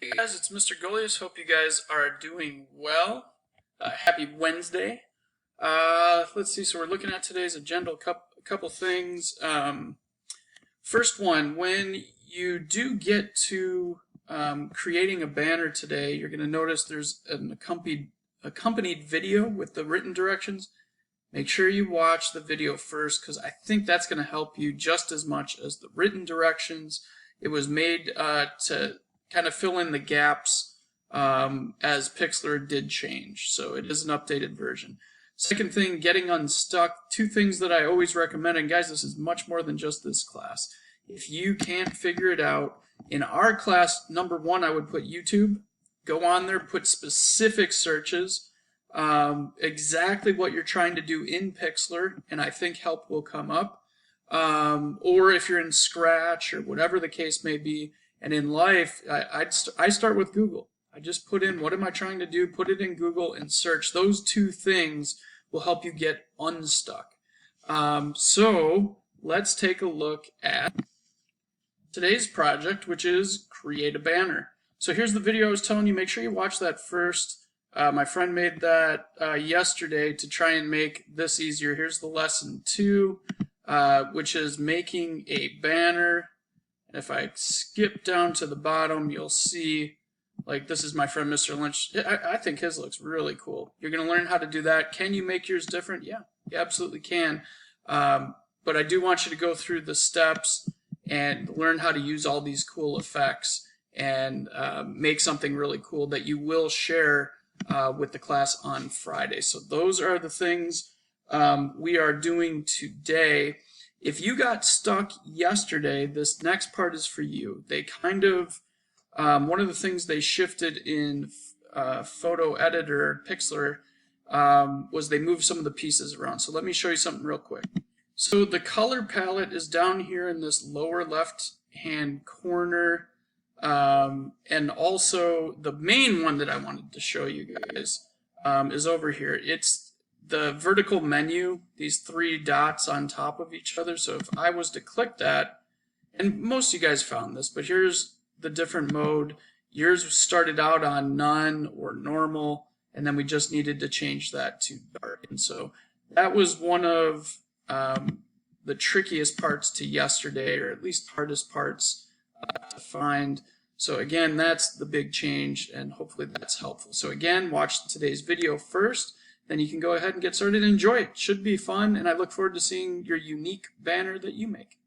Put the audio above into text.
Hey guys, it's Mr. Goliath. Hope you guys are doing well. Happy Wednesday. Let's see, so we're looking at today's agenda, a couple things. First one, when you do get to creating a banner today, you're going to notice there's an accompanied video with the written directions. Make sure you watch the video first, because I think that's going to help you just as much as the written directions. It was made to kind of fill in the gaps as Pixlr did change, so it is an updated version. Second thing, getting unstuck. Two things that I always recommend, and guys, this is much more than just this class. If you can't figure it out, in our class, number one, I would put YouTube. Go on there, put specific searches, exactly what you're trying to do in Pixlr, and I think help will come up. Or if you're in Scratch or whatever the case may be. And in life, I start with Google. I just put in, what am I trying to do? Put it in Google and search. Those two things will help you get unstuck. So let's take a look at today's project, which is create a banner. So here's the video I was telling you. Make sure you watch that first. My friend made that yesterday to try and make this easier. Here's the lesson 2, which is making a banner. And if I skip down to the bottom, you'll see, like, this is my friend Mr. Lynch. I think his looks really cool. You're going to learn how to do that. Can you make yours different? Yeah, you absolutely can. But I do want you to go through the steps and learn how to use all these cool effects and make something really cool that you will share with the class on Friday. So those are the things we are doing today. If you got stuck yesterday, this next part is for you. They kind of, one of the things they shifted in Photo Editor, Pixlr, was they moved some of the pieces around. So let me show you something real quick. So the color palette is down here in this lower left-hand corner. And also the main one that I wanted to show you guys is over here. It's the vertical menu, these 3 dots on top of each other. So if I was to click that, and most of you guys found this, but here's the different mode. Yours started out on none or normal, and then we just needed to change that to dark. And so that was one of the trickiest parts to yesterday, or at least hardest parts to find. So again, that's the big change, and hopefully that's helpful. So again, watch today's video first. Then you can go ahead and get started and enjoy it. Should be fun, and I look forward to seeing your unique banner that you make.